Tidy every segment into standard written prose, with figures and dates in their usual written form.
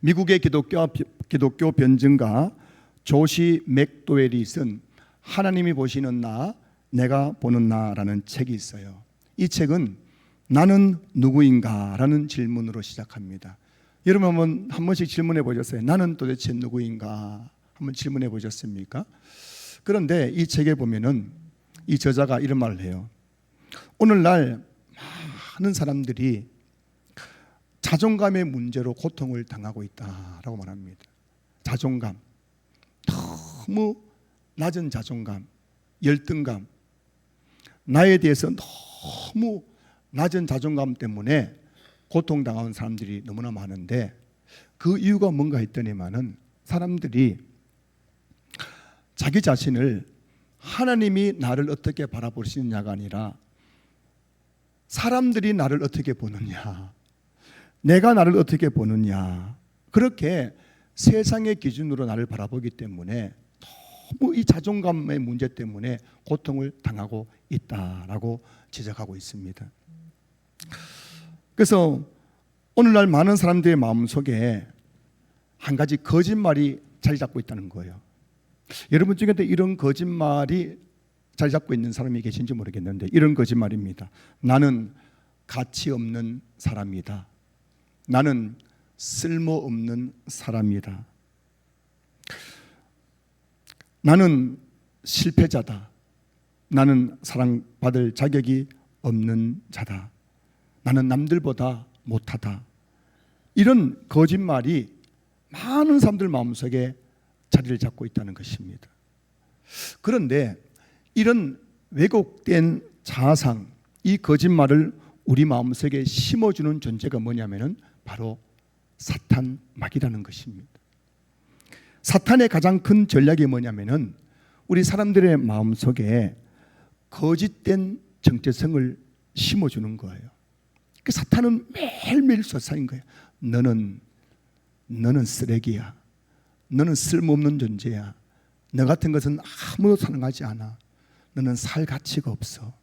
미국의 기독교 변증가 조시 맥도웰이 쓴 하나님이 보시는 나, 내가 보는 나라는 책이 있어요. 이 책은 나는 누구인가? 라는 질문으로 시작합니다. 여러분 한 번씩 질문해 보셨어요? 나는 도대체 누구인가? 한번 질문해 보셨습니까? 그런데 이 책에 보면은 이 저자가 이런 말을 해요. 오늘날 많은 사람들이 자존감의 문제로 고통을 당하고 있다라고 말합니다. 자존감, 너무 낮은 자존감, 열등감, 나에 대해서 너무 낮은 자존감 때문에 고통당하는 사람들이 너무나 많은데, 그 이유가 뭔가 했더니만은 사람들이 자기 자신을 하나님이 나를 어떻게 바라보시느냐가 아니라 사람들이 나를 어떻게 보느냐, 내가 나를 어떻게 보느냐, 그렇게 세상의 기준으로 나를 바라보기 때문에 너무 이 자존감의 문제 때문에 고통을 당하고 있다라고 지적하고 있습니다. 그래서 오늘날 많은 사람들의 마음속에 한 가지 거짓말이 자리 잡고 있다는 거예요. 여러분 중에도 이런 거짓말이 자리 잡고 있는 사람이 계신지 모르겠는데, 이런 거짓말입니다. 나는 가치 없는 사람이다. 나는 쓸모없는 사람이다. 나는 실패자다. 나는 사랑받을 자격이 없는 자다. 나는 남들보다 못하다. 이런 거짓말이 많은 사람들 마음속에 자리를 잡고 있다는 것입니다. 그런데 이런 왜곡된 자아상, 이 거짓말을 우리 마음속에 심어주는 존재가 뭐냐면은 바로 사탄 마귀라는 것입니다. 사탄의 가장 큰 전략이 뭐냐면은 우리 사람들의 마음속에 거짓된 정체성을 심어주는 거예요. 그 사탄은 매일매일 솟아인 거예요. 너는 쓰레기야. 너는 쓸모없는 존재야. 너 같은 것은 아무도 사랑하지 않아. 너는 살 가치가 없어.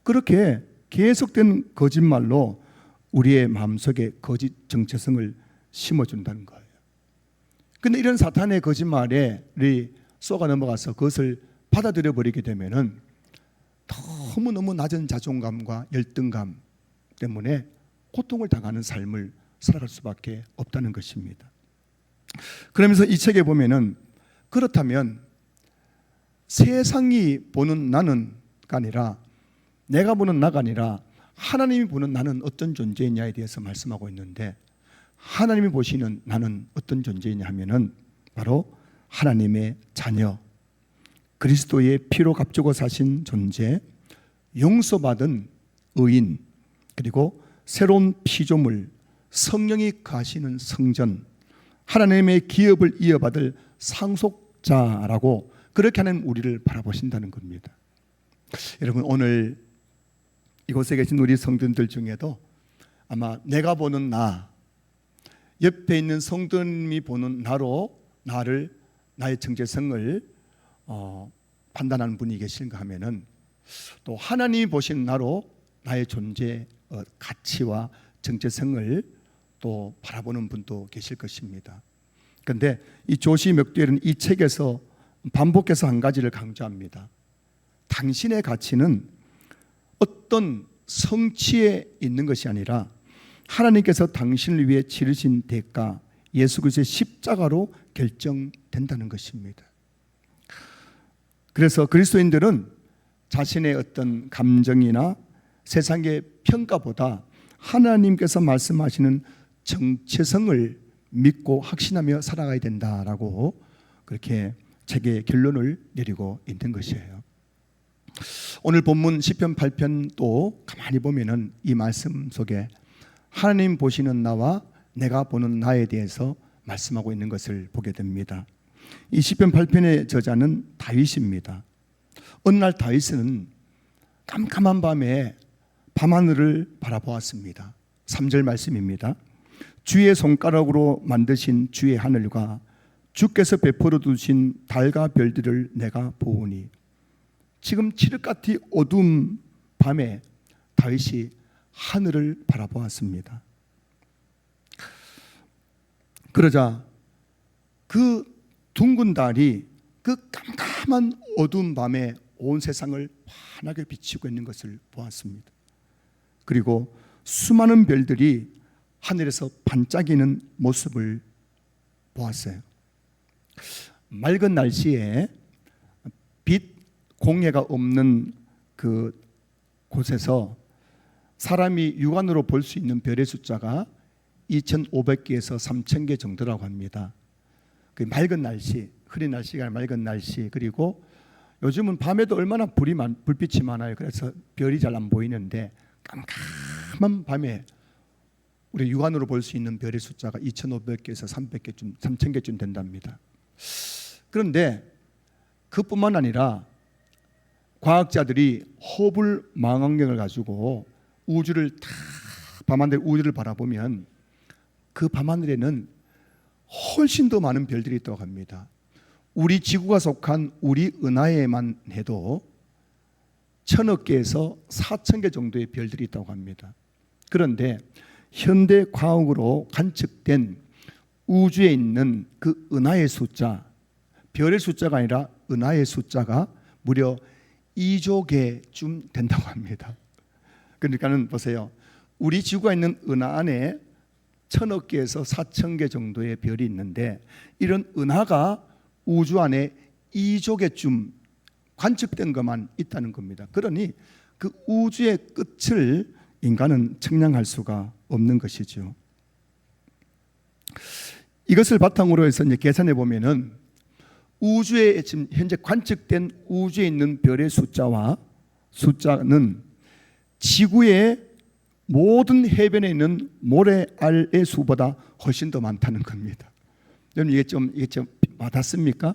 그렇게 계속된 거짓말로 우리의 마음속에 거짓 정체성을 심어준다는 거예요. 그런데 이런 사탄의 거짓말에 쏘가 넘어가서 그것을 받아들여 버리게 되면은 너무너무 낮은 자존감과 열등감 때문에 고통을 당하는 삶을 살아갈 수밖에 없다는 것입니다. 그러면서 이 책에 보면은, 그렇다면 세상이 보는 나는가 아니라, 내가 보는 나가 아니라 하나님이 보는 나는 어떤 존재이냐에 대해서 말씀하고 있는데, 하나님이 보시는 나는 어떤 존재이냐 하면은 바로 하나님의 자녀, 그리스도의 피로 값주고 사신 존재, 용서받은 의인, 그리고 새로운 피조물, 성령이 거하시는 성전, 하나님의 기업을 이어받을 상속자라고 그렇게 하는 우리를 바라보신다는 겁니다. 여러분, 오늘 이곳에 계신 우리 성도들 중에도 아마 내가 보는 나, 옆에 있는 성도님이 보는 나로 나의 정체성을 판단하는 분이 계신가 하면은, 또 하나님이 보시는 나로 나의 존재 가치와 정체성을 또 바라보는 분도 계실 것입니다. 그런데 이 조시 맥도웰은 이 책에서 반복해서 한 가지를 강조합니다. 당신의 가치는 어떤 성취에 있는 것이 아니라 하나님께서 당신을 위해 치르신 대가, 예수 그리스도의 십자가로 결정된다는 것입니다. 그래서 그리스도인들은 자신의 어떤 감정이나 세상의 평가보다 하나님께서 말씀하시는 정체성을 믿고 확신하며 살아가야 된다라고 그렇게 책의 결론을 내리고 있는 것이에요. 오늘 본문 시편 8편도 가만히 보면은 이 말씀 속에 하나님 보시는 나와 내가 보는 나에 대해서 말씀하고 있는 것을 보게 됩니다. 이 시편 8편의 저자는 다윗입니다. 어느 날 다윗은 깜깜한 밤에 밤하늘을 바라보았습니다. 3절 말씀입니다. 주의 손가락으로 만드신 주의 하늘과 주께서 베풀어 두신 달과 별들을 내가 보오니. 지금 칠흑같이 어두운 밤에 다윗이 하늘을 바라보았습니다. 그러자 그 둥근 달이 그 깜깜한 어두운 밤에 온 세상을 환하게 비치고 있는 것을 보았습니다. 그리고 수많은 별들이 하늘에서 반짝이는 모습을 보았어요. 맑은 날씨에 빛 공해가 없는 그 곳에서 사람이 육안으로 볼 수 있는 별의 숫자가 2,500개에서 3,000개 정도라고 합니다. 그 맑은 날씨, 흐린 날씨가 맑은 날씨, 그리고 요즘은 밤에도 얼마나 불빛이 많아요. 그래서 별이 잘 안 보이는데 깜깜한 밤에 우리 육안으로 볼 수 있는 별의 숫자가 2,500개에서 300개쯤, 3,000개쯤 된답니다. 그런데 그뿐만 아니라 과학자들이 허블 망원경을 가지고 우주를 다 밤하늘 우주를 바라보면 그 밤하늘에는 훨씬 더 많은 별들이 있다고 합니다. 우리 지구가 속한 우리 은하에만 해도 1,000억 개에서 4,000개 정도의 별들이 있다고 합니다. 그런데 현대 과학으로 관측된 우주에 있는 그 은하의 숫자, 별의 숫자가 아니라 은하의 숫자가 무려 2조 개쯤 된다고 합니다. 그러니까는 보세요. 우리 지구가 있는 은하 안에 1,000억 개에서 4,000개 정도의 별이 있는데 이런 은하가 우주 안에 2조 개쯤 관측된 것만 있다는 겁니다. 그러니 그 우주의 끝을 인간은 측량할 수가 없는 것이죠. 이것을 바탕으로 해서 이제 계산해 보면은 우주에 지금 현재 관측된 우주에 있는 별의 숫자는 지구의 모든 해변에 있는 모래알의 수보다 훨씬 더 많다는 겁니다. 여러분 이게 좀 와닿습니까?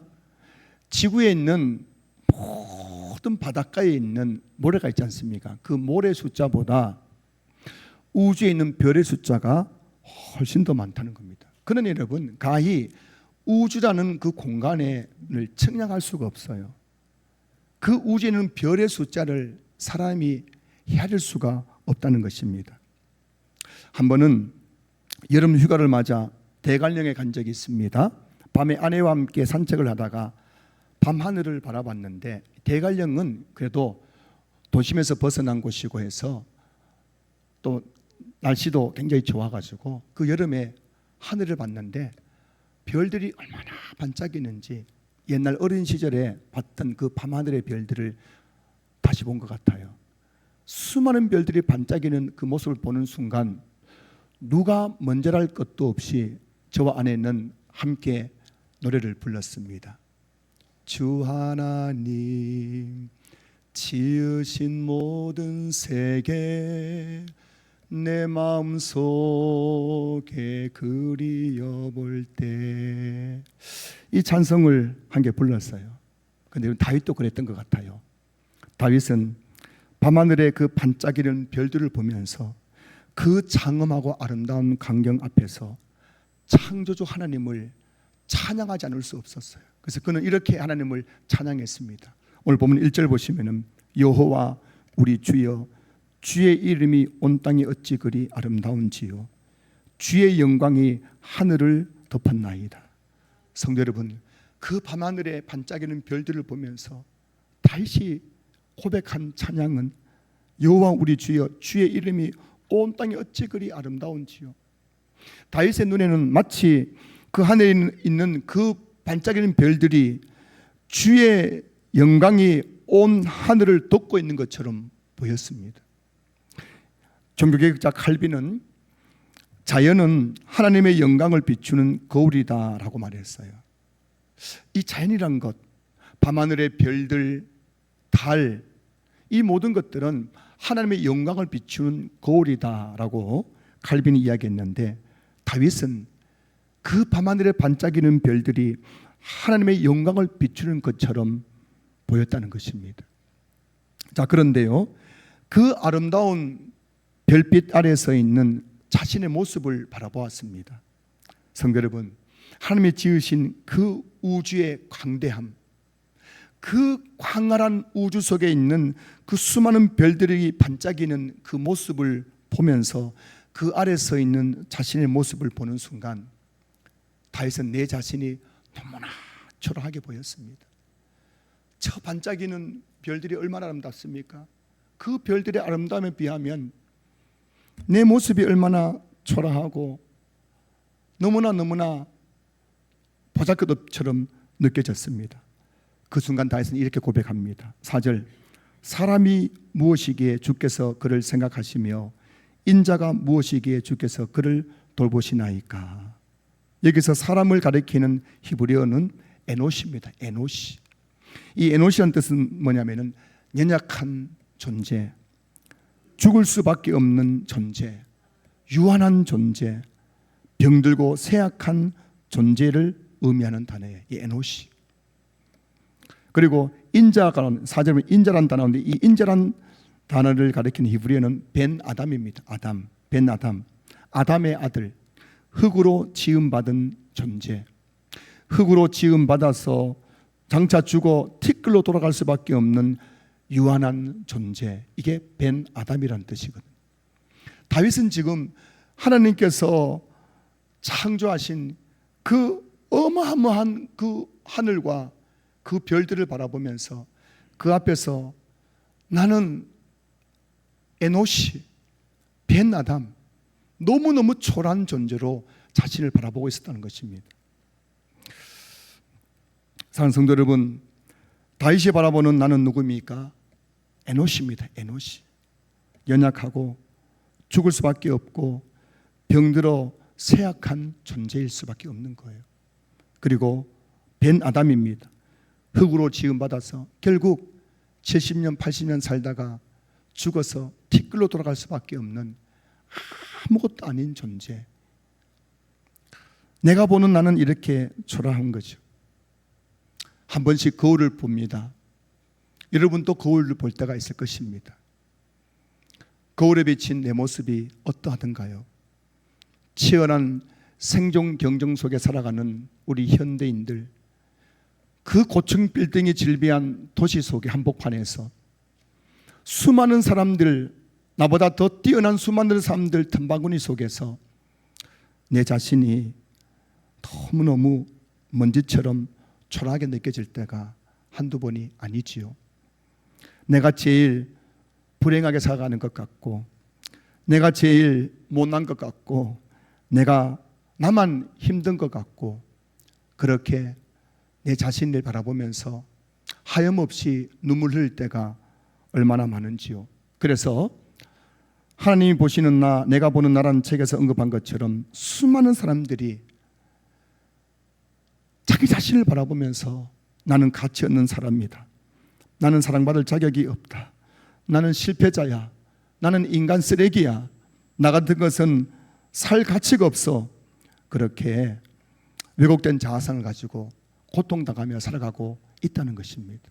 지구에 있는 모든 바닷가에 있는 모래가 있지 않습니까? 그 모래 숫자보다 우주에 있는 별의 숫자가 훨씬 더 많다는 겁니다. 그러니 여러분 가히 우주라는 그 공간을 측량할 수가 없어요. 그 우주에 있는 별의 숫자를 사람이 헤아릴 수가 없다는 것입니다. 한 번은 여름 휴가를 맞아 대관령에 간 적이 있습니다. 밤에 아내와 함께 산책을 하다가 밤하늘을 바라봤는데 대관령은 그래도 도심에서 벗어난 곳이고 해서 또 날씨도 굉장히 좋아가지고 그 여름에 하늘을 봤는데 별들이 얼마나 반짝이는지 옛날 어린 시절에 봤던 그 밤하늘의 별들을 다시 본 것 같아요. 수많은 별들이 반짝이는 그 모습을 보는 순간 누가 먼저랄 것도 없이 저와 아내는 함께 노래를 불렀습니다. 주 하나님 지으신 모든 세계 내 마음속에 그리워볼 때 이 찬송을 함께 불렀어요. 그런데 다윗도 그랬던 것 같아요. 다윗은 밤하늘의 그 반짝이는 별들을 보면서 그 장엄하고 아름다운 광경 앞에서 창조주 하나님을 찬양하지 않을 수 없었어요. 그래서 그는 이렇게 하나님을 찬양했습니다. 오늘 보면 1절 보시면은 여호와 우리 주여 주의 이름이 온 땅에 어찌 그리 아름다운지요 주의 영광이 하늘을 덮었나이다. 성도 여러분, 그 밤하늘에 반짝이는 별들을 보면서 다시 고백한 찬양은 여호와 우리 주여 주의 이름이 온 땅에 어찌 그리 아름다운지요. 다윗의 눈에는 마치 그 하늘에 있는 그 반짝이는 별들이 주의 영광이 온 하늘을 덮고 있는 것처럼 보였습니다. 종교개혁자 칼빈은 자연은 하나님의 영광을 비추는 거울이다라고 말했어요. 이 자연이란 것, 밤하늘의 별들, 달, 이 모든 것들은 하나님의 영광을 비추는 거울이다라고 칼빈이 이야기했는데 다윗은 그 밤하늘에 반짝이는 별들이 하나님의 영광을 비추는 것처럼 보였다는 것입니다. 자, 그런데요, 그 아름다운 별빛 아래 서 있는 자신의 모습을 바라보았습니다. 성도 여러분, 하나님이 지으신 그 우주의 광대함, 그 광활한 우주 속에 있는 그 수많은 별들이 반짝이는 그 모습을 보면서 그 아래 서 있는 자신의 모습을 보는 순간 다윗은 내 자신이 너무나 초라하게 보였습니다. 저 반짝이는 별들이 얼마나 아름답습니까? 그 별들의 아름다움에 비하면 내 모습이 얼마나 초라하고 너무나 보잘것없처럼 느껴졌습니다. 그 순간 다윗은 이렇게 고백합니다. 4절, 사람이 무엇이기에 주께서 그를 생각하시며 인자가 무엇이기에 주께서 그를 돌보시나이까. 여기서 사람을 가리키는 히브리어는 에노시입니다. 에노시. 이 에노시라는 뜻은 뭐냐면은 연약한 존재, 죽을 수밖에 없는 존재, 유한한 존재, 병들고 쇠약한 존재를 의미하는 단어예요. 이 에노시. 그리고 인자가 4절에 인자란 단어인데 이 인자란 단어를 가리키는 히브리어는 벤 아담입니다. 아담, 벤 아담, 아담의 아들, 흙으로 지음받은 존재, 흙으로 지음받아서 장차 죽어 티끌로 돌아갈 수밖에 없는 유한한 존재, 이게 벤 아담이라는 뜻이거든요. 다윗은 지금 하나님께서 창조하신 그 어마어마한 그 하늘과 그 별들을 바라보면서 그 앞에서 나는 에노시, 벤 아담, 너무너무 초라한 존재로 자신을 바라보고 있었다는 것입니다. 사랑하는 성도 여러분, 다윗이 바라보는 나는 누구입니까? 에노시입니다. 에노시. 연약하고 죽을 수밖에 없고 병들어 쇠약한 존재일 수밖에 없는 거예요. 그리고 벤 아담입니다. 흙으로 지음받아서 결국 70년 80년 살다가 죽어서 티끌로 돌아갈 수밖에 없는 아무것도 아닌 존재. 내가 보는 나는 이렇게 초라한 거죠. 한 번씩 거울을 봅니다. 여러분도 거울을 볼 때가 있을 것입니다. 거울에 비친 내 모습이 어떠하던가요? 치열한 생존 경쟁 속에 살아가는 우리 현대인들, 그 고층 빌딩이 질비한 도시 속의 한복판에서 수많은 사람들, 나보다 더 뛰어난 수많은 사람들 틈바구니 속에서 내 자신이 너무너무 먼지처럼 초라하게 느껴질 때가 한두 번이 아니지요. 내가 제일 불행하게 살아가는 것 같고, 내가 제일 못난 것 같고, 내가 나만 힘든 것 같고, 그렇게 내 자신을 바라보면서 하염없이 눈물 흘릴 때가 얼마나 많은지요. 그래서 하나님이 보시는 나, 내가 보는 나라는 책에서 언급한 것처럼 수많은 사람들이 자기 자신을 바라보면서 나는 가치 없는 사람이다, 나는 사랑받을 자격이 없다, 나는 실패자야, 나는 인간 쓰레기야, 나 같은 것은 살 가치가 없어, 그렇게 왜곡된 자아상을 가지고 고통당하며 살아가고 있다는 것입니다.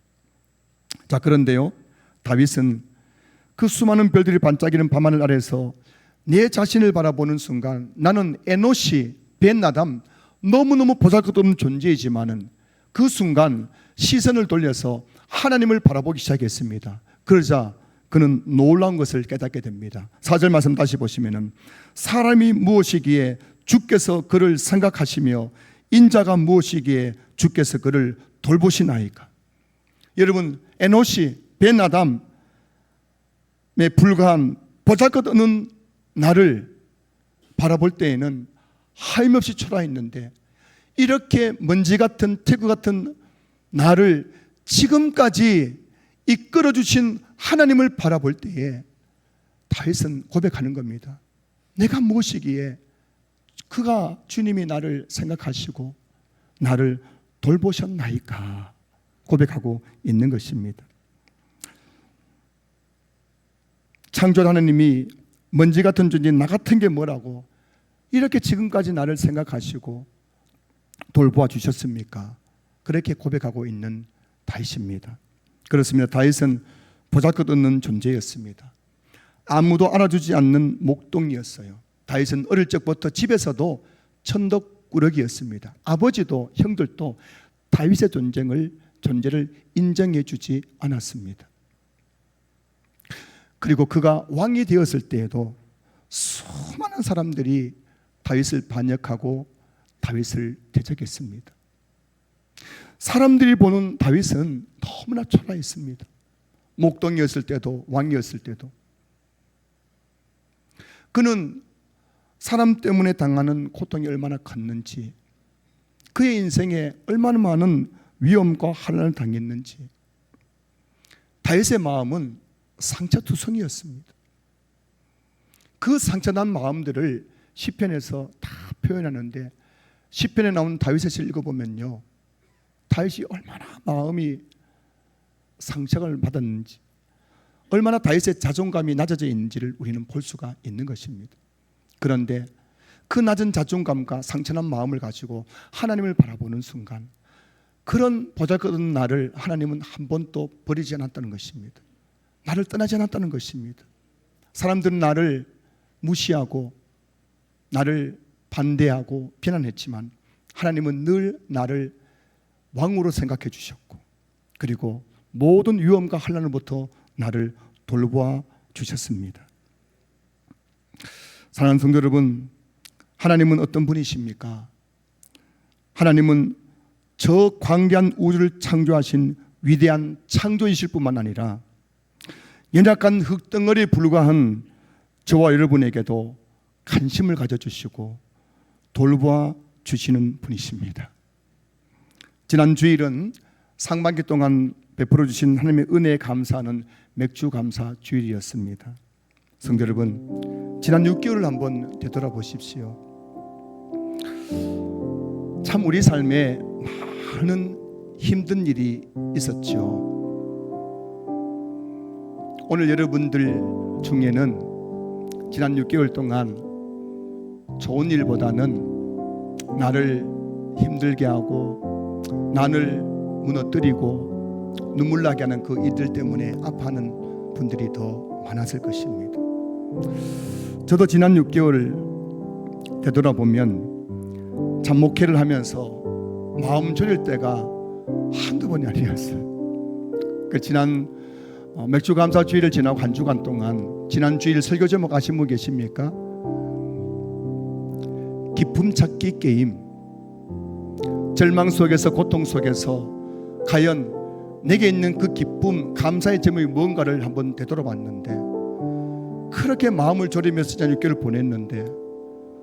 자, 그런데요, 다윗은 그 수많은 별들이 반짝이는 밤하늘 아래서 내 자신을 바라보는 순간 나는 에노시, 벤아담, 너무너무 보잘것없는 존재이지만은 그 순간 시선을 돌려서 하나님을 바라보기 시작했습니다. 그러자 그는 놀라운 것을 깨닫게 됩니다. 4절 말씀 다시 보시면은 사람이 무엇이기에 주께서 그를 생각하시며 인자가 무엇이기에 주께서 그를 돌보시나이까. 여러분, 에노시, 벤아담에 불과한 보잘것없는 나를 바라볼 때에는 하염없이 초라했는데, 이렇게 먼지 같은 태구 같은 나를 지금까지 이끌어 주신 하나님을 바라볼 때에 다윗은 고백하는 겁니다. 내가 무엇이기에 그가, 주님이 나를 생각하시고 나를 돌보셨나이까 고백하고 있는 것입니다. 창조 하나님이 먼지 같은 존재 나 같은 게 뭐라고 이렇게 지금까지 나를 생각하시고 돌보아 주셨습니까? 그렇게 고백하고 있는 다윗입니다. 그렇습니다. 다윗은 보잘것없는 존재였습니다. 아무도 알아주지 않는 목동이었어요. 다윗은 어릴 적부터 집에서도 천덕꾸러기였습니다. 아버지도 형들도 다윗의 존재를 인정해 주지 않았습니다. 그리고 그가 왕이 되었을 때에도 수많은 사람들이 다윗을 반역하고 다윗을 대적했습니다. 사람들이 보는 다윗은 너무나 초라했습니다. 목동이었을 때도 왕이었을 때도 그는 사람 때문에 당하는 고통이 얼마나 컸는지, 그의 인생에 얼마나 많은 위험과 환난을 당했는지, 다윗의 마음은 상처투성이었습니다. 그 상처난 마음들을 시편에서 다 표현하는데, 시편에 나온 다윗의 시를 읽어보면요, 다윗이 얼마나 마음이 상처를 받았는지, 얼마나 다윗의 자존감이 낮아져 있는지를 우리는 볼 수가 있는 것입니다. 그런데 그 낮은 자존감과 상처난 마음을 가지고 하나님을 바라보는 순간, 그런 보잘것없는 나를 하나님은 한 번도 버리지 않았다는 것입니다. 나를 떠나지 않았다는 것입니다. 사람들은 나를 무시하고 나를 반대하고 비난했지만 하나님은 늘 나를 왕으로 생각해 주셨고, 그리고 모든 위험과 환난으로부터 나를 돌보아 주셨습니다. 사랑하는 성도 여러분, 하나님은 어떤 분이십니까? 하나님은 저 광대한 우주를 창조하신 위대한 창조이실 뿐만 아니라 연약한 흙덩어리에 불과한 저와 여러분에게도 관심을 가져주시고 돌보아 주시는 분이십니다. 지난 주일은 상반기 동안 베풀어 주신 하나님의 은혜에 감사하는 맥주 감사 주일이었습니다. 성도 여러분, 지난 6개월을 한번 되돌아보십시오. 참 우리 삶에 많은 힘든 일이 있었죠. 오늘 여러분들 중에는 지난 6개월 동안 좋은 일보다는 나를 힘들게 하고 나를 무너뜨리고 눈물 나게 하는 그 일들 때문에 아파하는 분들이 더 많았을 것입니다. 저도 지난 6개월 되돌아보면 잠목회를 하면서 마음 졸일 때가 한두 번이 아니었어요. 지난 맥주 감사 주일을 지나고 한 주간 동안 지난 주일 설교 제목 아신 분 계십니까? 기쁨 찾기 게임. 절망 속에서, 고통 속에서 과연 내게 있는 그 기쁨, 감사의 제목이 뭔가를 한번 되돌아봤는데, 그렇게 마음을 졸이면서 지난 6개월을 보냈는데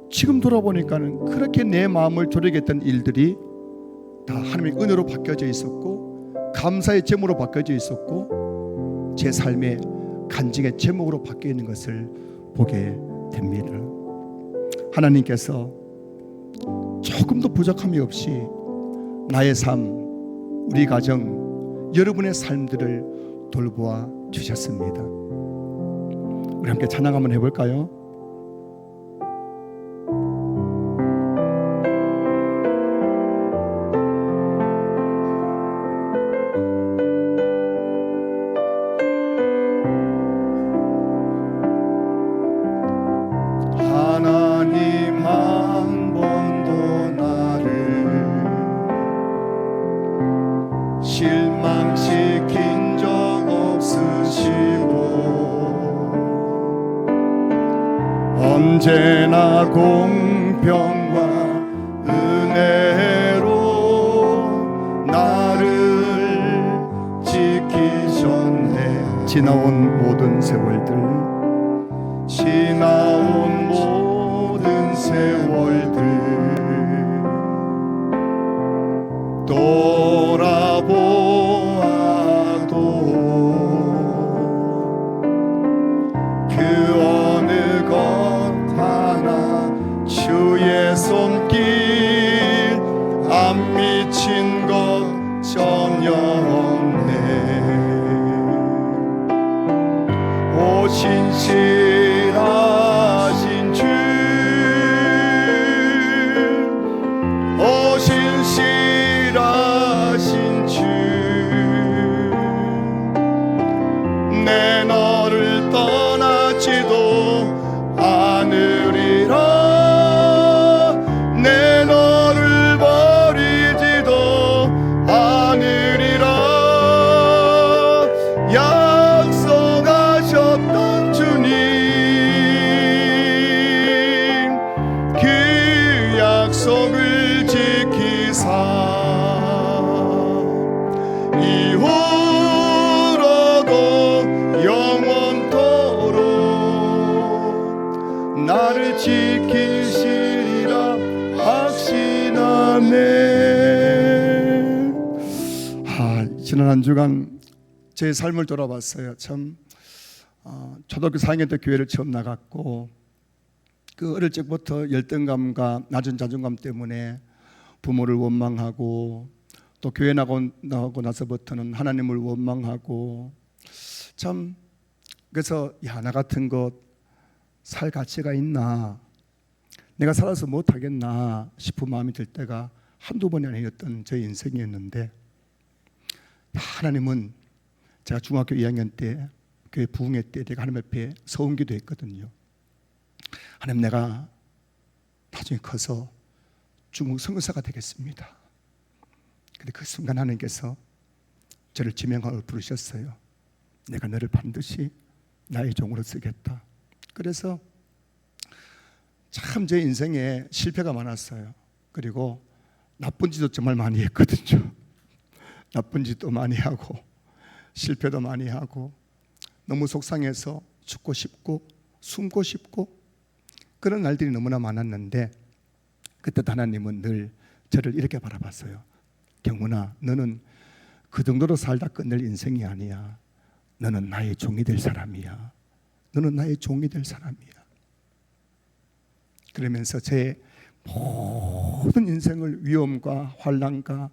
지금 돌아보니까는 그렇게 내 마음을 졸이게 했던 일들이 다 하나님의 은혜로 바뀌어져 있었고, 감사의 제목으로 바뀌어져 있었고, 제 삶의 간증의 제목으로 바뀌어 있는 것을 보게 됩니다. 하나님께서 조금도 부족함이 없이 나의 삶, 우리 가정, 여러분의 삶들을 돌보아 주셨습니다. 우리 함께 찬양 한번 해볼까요? 하나님 한 번도 나를 실망시킨 적 없으시고 언제나 공평과 은혜로 나를 지키셨네. 지나온 모든 세월들, 지나온 모든 세월들 돌아보아도 그 어느 것 하나 주의 손길 안 미친 것 전혀 없네. 오 신실하신 주, 오 신실하신 살았네. 지난 한 주간 제 삶을 돌아봤어요. 참 초등학교 4학년 때 교회를 처음 나갔고, 그 어릴 적부터 열등감과 낮은 자존감 때문에 부모를 원망하고, 또 교회 나가고 나서부터는 하나님을 원망하고, 참 그래서 나 같은 것 살 가치가 있나, 내가 살아서 못하겠나 싶은 마음이 들 때가 한두 번이 아니었던 제 인생이었는데, 하나님은 제가 중학교 2학년 때 교회 부흥회 때 내가 하나님 앞에 서운기도 했거든요. 하나님, 내가 나중에 커서 중국 선교사가 되겠습니다. 근데 그 순간 하나님께서 저를 지명하고 부르셨어요. 내가 너를 반드시 나의 종으로 쓰겠다. 그래서 참 제 인생에 실패가 많았어요. 그리고 나쁜 짓도 정말 많이 했거든요. 나쁜 짓도 많이 하고 실패도 많이 하고, 너무 속상해서 죽고 싶고 숨고 싶고 그런 날들이 너무나 많았는데, 그때 하나님은 늘 저를 이렇게 바라봤어요. 경훈아, 너는 그 정도로 살다 끝낼 인생이 아니야. 너는 나의 종이 될 사람이야. 너는 나의 종이 될 사람이야. 그러면서 제 모든 인생을 위험과 환난과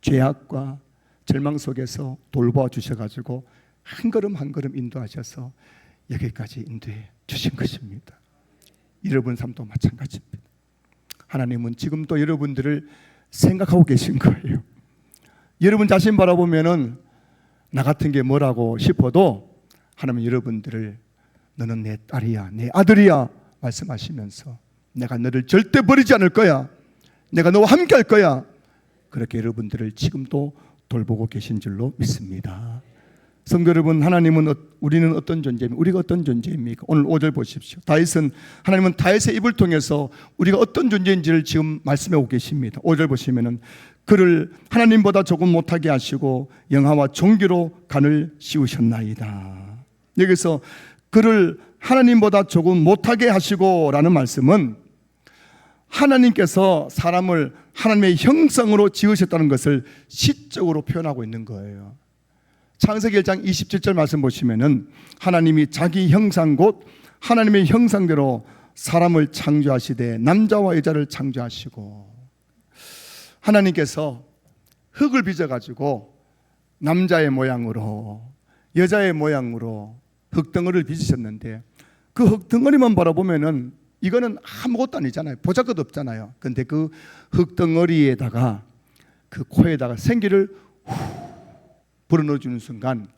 죄악과 절망 속에서 돌보아 주셔가지고 한 걸음 한 걸음 인도하셔서 여기까지 인도해 주신 것입니다. 여러분 삶도 마찬가지입니다. 하나님은 지금도 여러분들을 생각하고 계신 거예요. 여러분 자신 바라보면은 나 같은 게 뭐라고 싶어도 하나님은 여러분들을 너는 내 딸이야, 내 아들이야 말씀하시면서 내가 너를 절대 버리지 않을 거야, 내가 너와 함께 할 거야, 그렇게 여러분들을 지금도 돌보고 계신 줄로 믿습니다. 성도 여러분, 우리는 어떤 존재입니까? 우리가 어떤 존재입니까? 오늘 5절 보십시오. 하나님은 다윗의 입을 통해서 우리가 어떤 존재인지를 지금 말씀하고 계십니다. 5절 보시면은 그를 하나님보다 조금 못하게 하시고 영화와 종기로 간을 씌우셨나이다. 여기서 그를 하나님보다 조금 못하게 하시고 라는 말씀은 하나님께서 사람을 하나님의 형상으로 지으셨다는 것을 시적으로 표현하고 있는 거예요. 창세기 1장 27절 말씀 보시면은 하나님이 자기 형상 곧 하나님의 형상대로 사람을 창조하시되 남자와 여자를 창조하시고, 하나님께서 흙을 빚어가지고 남자의 모양으로 여자의 모양으로 흙덩어리를 빚으셨는데, 그 흙덩어리만 바라보면은 이거는 아무것도 아니잖아요. 보잘것 없잖아요. 근데 그 흙덩어리에다가 그 코에다가 생기를 불어넣어주는 순간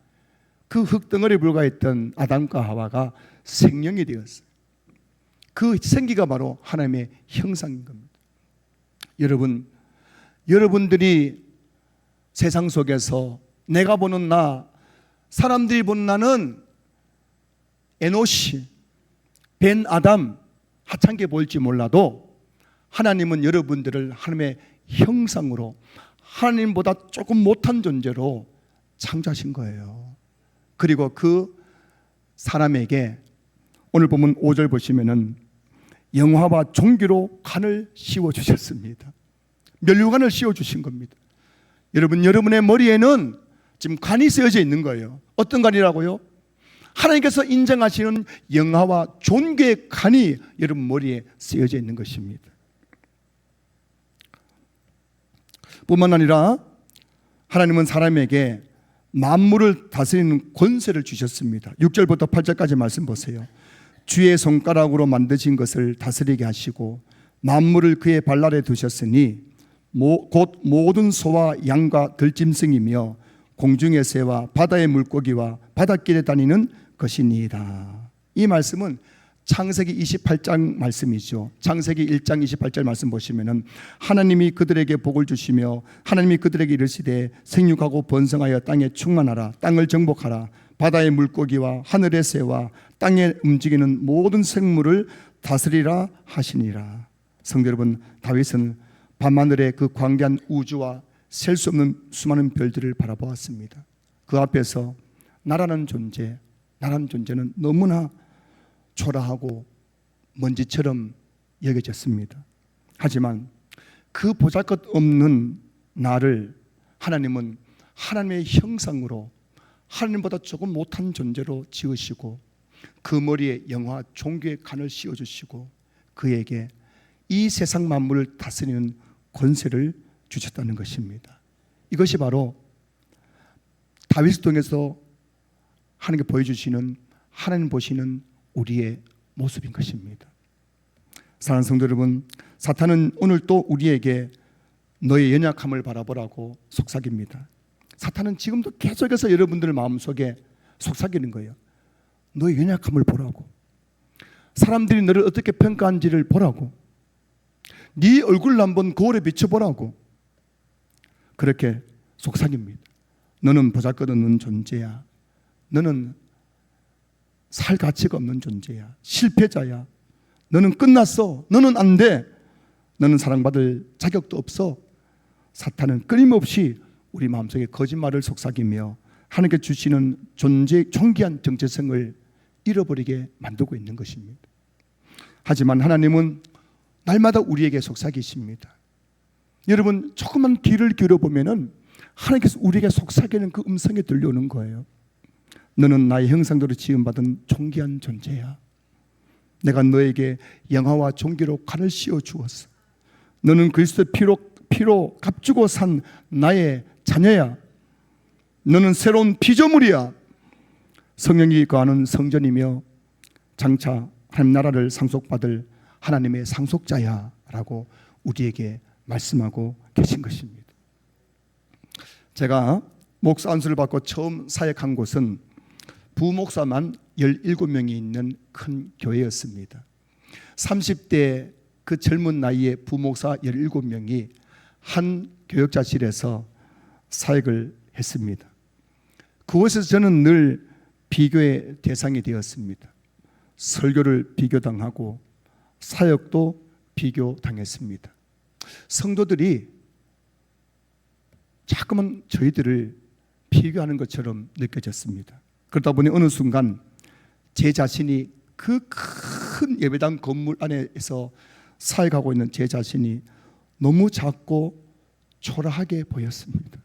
그 흙덩어리에 불과했던 아담과 하와가 생명이 되었어요. 그 생기가 바로 하나님의 형상인 겁니다. 여러분들이 세상 속에서 내가 보는 나, 사람들이 보는 나는 에노시, 벤 아담, 하찮게 보일지 몰라도 하나님은 여러분들을 하나님의 형상으로 하나님보다 조금 못한 존재로 창조하신 거예요. 그리고 그 사람에게 오늘 보면 5절 보시면은 영화와 종기로 간을 씌워주셨습니다. 면류관을 씌워주신 겁니다. 여러분의 머리에는 지금 간이 쓰여져 있는 거예요. 어떤 간이라고요? 하나님께서 인정하시는 영화와 존귀의 간이 여러분 머리에 쓰여져 있는 것입니다. 뿐만 아니라 하나님은 사람에게 만물을 다스리는 권세를 주셨습니다. 6절부터 8절까지 말씀 보세요. 주의 손가락으로 만드신 것을 다스리게 하시고 만물을 그의 발 아래 두셨으니 곧 모든 소와 양과 들짐승이며 공중의 새와 바다의 물고기와 바닷길에 다니는 것이니이다. 이 말씀은 창세기 28장 말씀이죠. 창세기 1장 28절 말씀 보시면은 하나님이 그들에게 복을 주시며 하나님이 그들에게 이르시되 생육하고 번성하여 땅에 충만하라, 땅을 정복하라, 바다의 물고기와 하늘의 새와 땅에 움직이는 모든 생물을 다스리라 하시니라. 성도 여러분, 다윗은 밤하늘의 그 광대한 우주와 셀 수 없는 수많은 별들을 바라보았습니다. 그 앞에서 나라는 존재는 너무나 초라하고 먼지처럼 여겨졌습니다. 하지만 그 보잘것없는 나를 하나님은 하나님의 형상으로 하나님보다 조금 못한 존재로 지으시고 그 머리에 영화 종교의 간을 씌워주시고 그에게 이 세상 만물을 다스리는 권세를 주셨다는 것입니다. 이것이 바로 다윗을 통해서 하나님께 보여주시는 하나님 보시는 우리의 모습인 것입니다. 사랑하는 성도 여러분, 사탄은 오늘 또 우리에게 너의 연약함을 바라보라고 속삭입니다. 사탄은 지금도 계속해서 여러분들 마음속에 속삭이는 거예요. 너의 연약함을 보라고, 사람들이 너를 어떻게 평가한지를 보라고, 네 얼굴을 한번 거울에 비춰보라고 그렇게 속삭입니다. 너는 보잘것없는 존재야. 너는 살 가치가 없는 존재야. 실패자야. 너는 끝났어. 너는 안 돼. 너는 사랑받을 자격도 없어. 사탄은 끊임없이 우리 마음속에 거짓말을 속삭이며 하나님께 주시는 존귀한 정체성을 잃어버리게 만들고 있는 것입니다. 하지만 하나님은 날마다 우리에게 속삭이십니다. 여러분, 조금만 귀를 기울여보면 하나님께서 우리에게 속삭이는 그 음성이 들려오는 거예요. 너는 나의 형상대로 지음받은 존귀한 존재야. 내가 너에게 영화와 존귀로 관을 씌워 주었어. 너는 그리스도의 피로 값주고 산 나의 자녀야. 너는 새로운 피조물이야. 성령이 거하는 성전이며 장차 하나님 나라를 상속받을 하나님의 상속자야 라고 우리에게 말씀하고 계신 것입니다. 제가 목사 안수를 받고 처음 사역한 곳은 부목사만 17명이 있는 큰 교회였습니다. 30대 그 젊은 나이에 부목사 17명이 한 교역자실에서 사역을 했습니다. 그곳에서 저는 늘 비교의 대상이 되었습니다. 설교를 비교당하고 사역도 비교당했습니다. 성도들이 자꾸만 저희들을 비교하는 것처럼 느껴졌습니다. 그러다 보니 어느 순간 제 자신이 그 큰 예배당 건물 안에서 사역하고 있는 제 자신이 너무 작고 초라하게 보였습니다.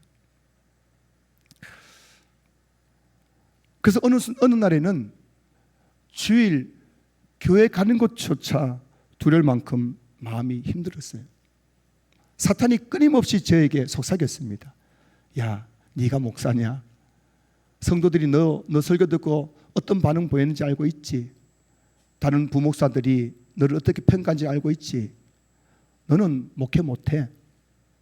그래서 어느 날에는 주일 교회 가는 것조차 두려울 만큼 마음이 힘들었어요. 사탄이 끊임없이 저에게 속삭였습니다. 야, 네가 목사냐? 성도들이 너 설교 듣고 어떤 반응 보였는지 알고 있지? 다른 부목사들이 너를 어떻게 평가한지 알고 있지? 너는 목회 못해.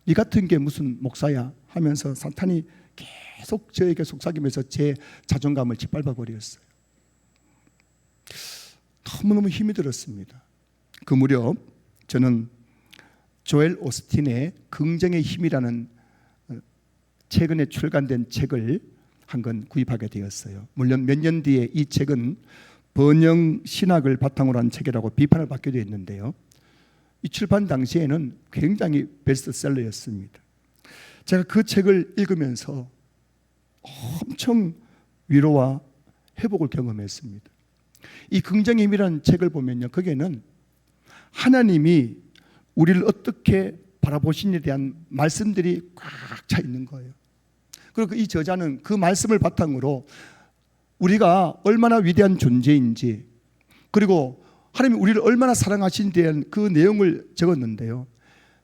네 같은 게 무슨 목사야? 하면서 사탄이 계속 저에게 속삭이면서 제 자존감을 짓밟아 버렸어요. 너무너무 힘이 들었습니다. 그 무렵 저는 조엘 오스틴의 긍정의 힘이라는 최근에 출간된 책을 한 권 구입하게 되었어요. 물론 몇 년 뒤에 이 책은 번영 신학을 바탕으로 한 책이라고 비판을 받기도 했는데요. 이 출판 당시에는 굉장히 베스트셀러였습니다. 제가 그 책을 읽으면서 엄청 위로와 회복을 경험했습니다. 이 긍정의 힘이라는 책을 보면요, 거기에는 하나님이 우리를 어떻게 바라보시는에 대한 말씀들이 꽉 차 있는 거예요. 그리고 이 저자는 그 말씀을 바탕으로 우리가 얼마나 위대한 존재인지, 그리고 하나님이 우리를 얼마나 사랑하신지에 대한 그 내용을 적었는데요,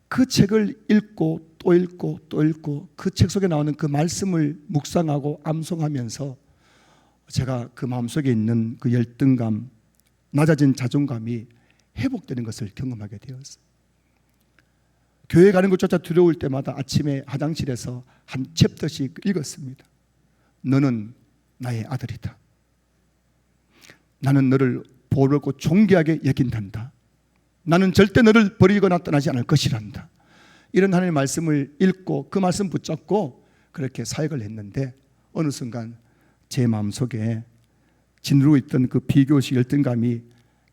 그 책을 읽고 또 읽고 또 읽고 그 책 속에 나오는 그 말씀을 묵상하고 암송하면서 제가 그 마음속에 있는 그 열등감, 낮아진 자존감이 회복되는 것을 경험하게 되었어요. 교회 가는 것조차 두려울 때마다 아침에 화장실에서 한 챕터씩 읽었습니다. 너는 나의 아들이다. 나는 너를 보호하고 존귀하게 여긴단다. 나는 절대 너를 버리거나 떠나지 않을 것이란다. 이런 하나님의 말씀을 읽고 그 말씀 붙잡고 그렇게 사역을 했는데 어느 순간 제 마음속에 짓누르고 있던 그 비교식 열등감이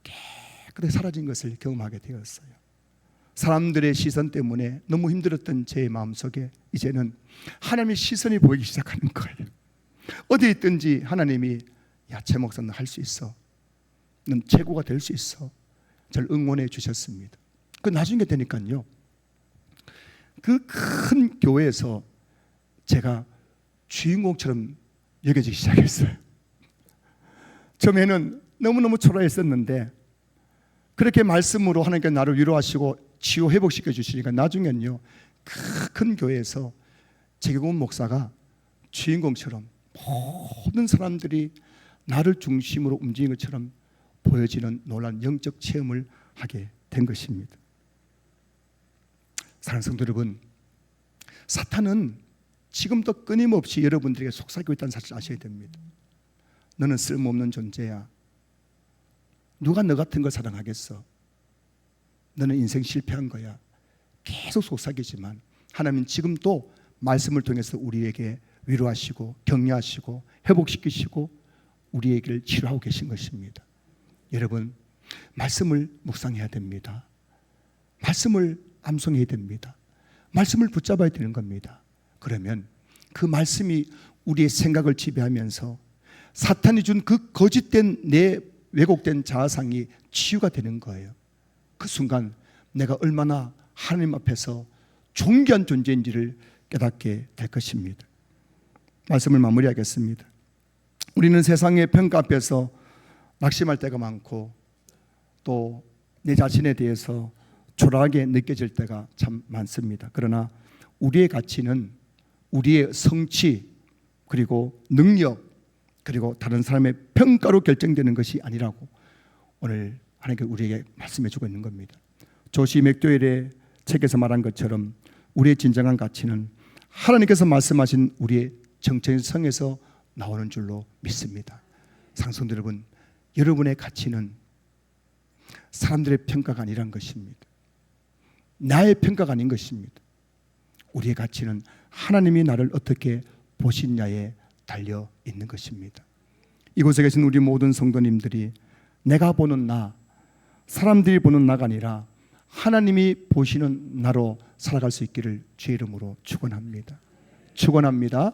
깨끗이 사라진 것을 경험하게 되었어요. 사람들의 시선 때문에 너무 힘들었던 제 마음속에 이제는 하나님의 시선이 보이기 시작하는 거예요. 어디에 있든지 하나님이 야, 최 목사는 할 수 있어. 넌 최고가 될 수 있어. 저를 응원해 주셨습니다. 그 나중에 되니까요, 그 큰 교회에서 제가 주인공처럼 여겨지기 시작했어요. 처음에는 너무너무 초라했었는데 그렇게 말씀으로 하나님께 나를 위로하시고 치유 회복시켜 주시니까 나중엔요, 큰 교회에서 재경훈 목사가 주인공처럼 모든 사람들이 나를 중심으로 움직이는 것처럼 보여지는 놀라운 영적 체험을 하게 된 것입니다. 사랑하는 성도 여러분, 사탄은 지금도 끊임없이 여러분들에게 속삭이고 있다는 사실을 아셔야 됩니다. 너는 쓸모없는 존재야. 누가 너 같은 걸 사랑하겠어? 너는 인생 실패한 거야. 계속 속삭이지만 하나님은 지금도 말씀을 통해서 우리에게 위로하시고 격려하시고 회복시키시고 우리에게를 치료하고 계신 것입니다. 여러분, 말씀을 묵상해야 됩니다. 말씀을 암송해야 됩니다. 말씀을 붙잡아야 되는 겁니다. 그러면 그 말씀이 우리의 생각을 지배하면서 사탄이 준 그 거짓된 내 왜곡된 자아상이 치유가 되는 거예요. 그 순간 내가 얼마나 하나님 앞에서 존귀한 존재인지를 깨닫게 될 것입니다. 말씀을 마무리하겠습니다. 우리는 세상의 평가 앞에서 낙심할 때가 많고 또 내 자신에 대해서 초라하게 느껴질 때가 참 많습니다. 그러나 우리의 가치는 우리의 성취 그리고 능력 그리고 다른 사람의 평가로 결정되는 것이 아니라고 오늘 하나님께서 우리에게 말씀해 주고 있는 겁니다. 조시 맥도웰의 책에서 말한 것처럼 우리의 진정한 가치는 하나님께서 말씀하신 우리의 정체성에서 나오는 줄로 믿습니다. 상성들 여러분, 여러분의 가치는 사람들의 평가가 아니란 것입니다. 나의 평가가 아닌 것입니다. 우리의 가치는 하나님이 나를 어떻게 보시냐에 달려 있는 것입니다. 이곳에 계신 우리 모든 성도님들이 내가 보는 나, 사람들이 보는 나가 아니라 하나님이 보시는 나로 살아갈 수 있기를 주의 이름으로 축원합니다. 축원합니다.